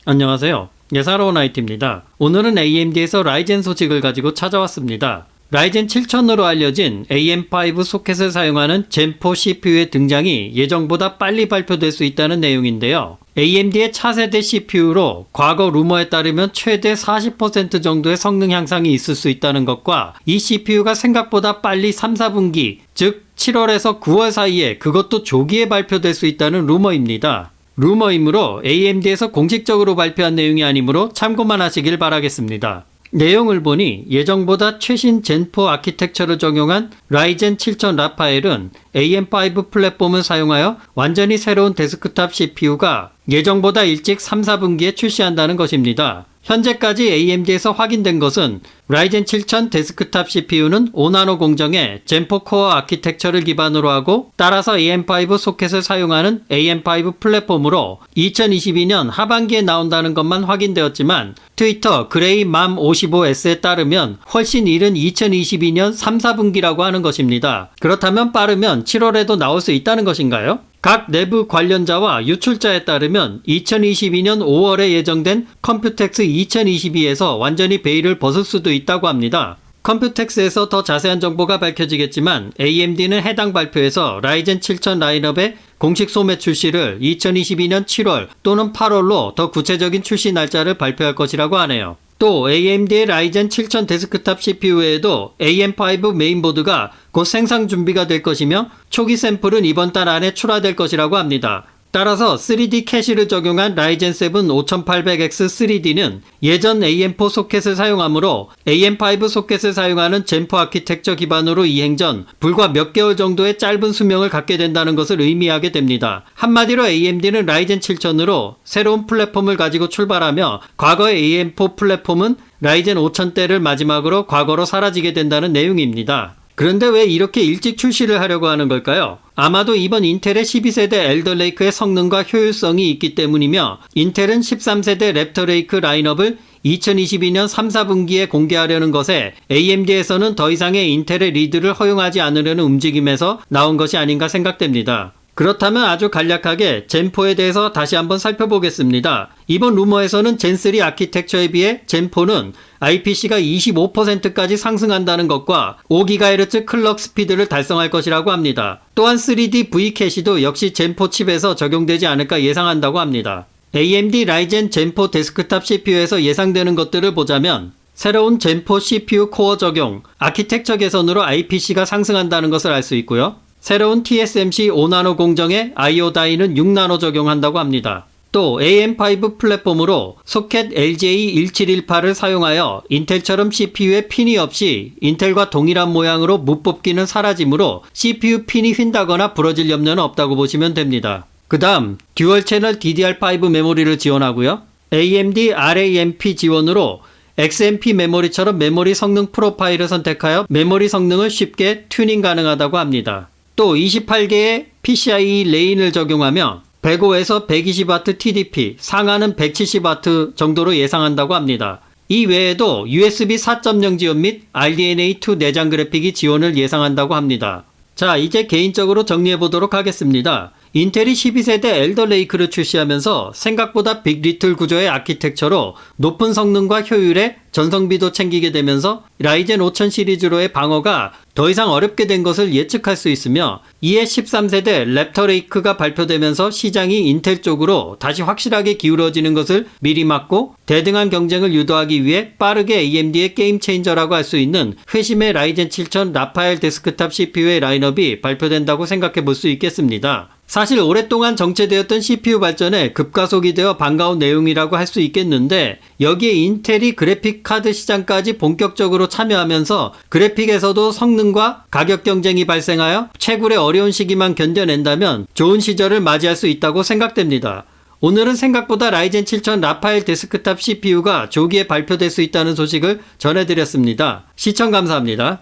안녕하세요. 예사로운 IT입니다. 오늘은 AMD에서 라이젠 소식을 가지고 찾아왔습니다. 라이젠 7000으로 알려진 AM5 소켓을 사용하는 젠4 CPU의 등장이 예정보다 빨리 발표될 수 있다는 내용인데요. AMD의 차세대 CPU로 과거 루머에 따르면 최대 40% 정도의 성능 향상이 있을 수 있다는 것과 이 CPU가 생각보다 빨리 3, 4분기, 즉 7월에서 9월 사이에 그것도 조기에 발표될 수 있다는 루머입니다. 루머이므로 AMD에서 공식적으로 발표한 내용이 아니므로 참고만 하시길 바라겠습니다. 내용을 보니 예정보다 최신 젠4 아키텍처를 적용한 라이젠 7000 라파엘은 AM5 플랫폼을 사용하여 완전히 새로운 데스크탑 CPU가 예정보다 일찍 3, 4분기에 출시한다는 것입니다. 현재까지 AMD에서 확인된 것은 라이젠 7000 데스크탑 CPU는 5나노 공정의 젠4 코어 아키텍처를 기반으로 하고 따라서 AM5 소켓을 사용하는 AM5 플랫폼으로 2022년 하반기에 나온다는 것만 확인되었지만 트위터 그레이맘55S에 따르면 훨씬 이른 2022년 3, 4분기라고 하는 것입니다. 그렇다면 빠르면 7월에도 나올 수 있다는 것인가요? 각 내부 관련자와 유출자에 따르면 2022년 5월에 예정된 컴퓨텍스 2022에서 완전히 베일을 벗을 수도 있다고 합니다. 컴퓨텍스에서 더 자세한 정보가 밝혀지겠지만 AMD는 해당 발표에서 라이젠 7000 라인업의 공식 소매 출시를 2022년 7월 또는 8월로 더 구체적인 출시 날짜를 발표할 것이라고 하네요. 또 AMD의 라이젠 7000 데스크탑 CPU 외에도 AM5 메인보드가 곧 생산 준비가 될 것이며 초기 샘플은 이번 달 안에 출하될 것이라고 합니다. 따라서 3D 캐시를 적용한 라이젠 7 5800X 3D는 예전 AM4 소켓을 사용하므로 AM5 소켓을 사용하는 젠4 아키텍처 기반으로 이행 전 불과 몇 개월 정도의 짧은 수명을 갖게 된다는 것을 의미하게 됩니다. 한마디로 AMD는 라이젠 7000으로 새로운 플랫폼을 가지고 출발하며 과거의 AM4 플랫폼은 라이젠 5000대를 마지막으로 과거로 사라지게 된다는 내용입니다. 그런데 왜 이렇게 일찍 출시를 하려고 하는 걸까요? 아마도 이번 인텔의 12세대 엘더레이크의 성능과 효율성이 있기 때문이며 인텔은 13세대 랩터레이크 라인업을 2022년 3, 4분기에 공개하려는 것에 AMD에서는 더 이상의 인텔의 리드를 허용하지 않으려는 움직임에서 나온 것이 아닌가 생각됩니다. 그렇다면 아주 간략하게 젠4에 대해서 다시 한번 살펴보겠습니다. 이번 루머에서는 젠3 아키텍처에 비해 젠4는 IPC가 25%까지 상승한다는 것과 5GHz 클럭 스피드를 달성할 것이라고 합니다. 또한 3D V 캐시도 역시 젠4 칩에서 적용되지 않을까 예상한다고 합니다. AMD 라이젠 젠4 데스크탑 CPU에서 예상되는 것들을 보자면 새로운 젠4 CPU 코어 적용, 아키텍처 개선으로 IPC가 상승한다는 것을 알 수 있고요. 새로운 TSMC 5나노 공정의 IO 다이는 6나노 적용한다고 합니다. 또 AM5 플랫폼으로 소켓 LJ1718을 사용하여 인텔처럼 CPU에 핀이 없이 인텔과 동일한 모양으로 무뽑기는 사라지므로 CPU 핀이 휜다거나 부러질 염려는 없다고 보시면 됩니다. 그 다음 듀얼 채널 DDR5 메모리를 지원하고요. AMD RAMP 지원으로 XMP 메모리처럼 메모리 성능 프로파일을 선택하여 메모리 성능을 쉽게 튜닝 가능하다고 합니다. 또 28개의 PCIe 레인을 적용하며 105에서 120W TDP, 상하는 170W 정도로 예상한다고 합니다. 이 외에도 USB 4.0 지원 및 RDNA2 내장 그래픽이 지원을 예상한다고 합니다. 자, 이제 개인적으로 정리해 보도록 하겠습니다. 인텔이 12세대 엘더레이크를 출시하면서 생각보다 빅리틀 구조의 아키텍처로 높은 성능과 효율에 전성비도 챙기게 되면서 라이젠 5000 시리즈로의 방어가 더 이상 어렵게 된 것을 예측할 수 있으며 이에 13세대 랩터레이크가 발표되면서 시장이 인텔 쪽으로 다시 확실하게 기울어지는 것을 미리 막고 대등한 경쟁을 유도하기 위해 빠르게 AMD의 게임 체인저라고 할 수 있는 회심의 라이젠 7000 라파엘 데스크탑 CPU의 라인업이 발표된다고 생각해 볼 수 있겠습니다. 사실 오랫동안 정체되었던 CPU 발전에 급가속이 되어 반가운 내용이라고 할 수 있겠는데 여기에 인텔이 그래픽 카드 시장까지 본격적으로 참여하면서 그래픽에서도 성능과 가격 경쟁이 발생하여 채굴의 어려운 시기만 견뎌낸다면 좋은 시절을 맞이할 수 있다고 생각됩니다. 오늘은 생각보다 라이젠 7000 라파엘 데스크탑 CPU가 조기에 발표될 수 있다는 소식을 전해드렸습니다. 시청 감사합니다.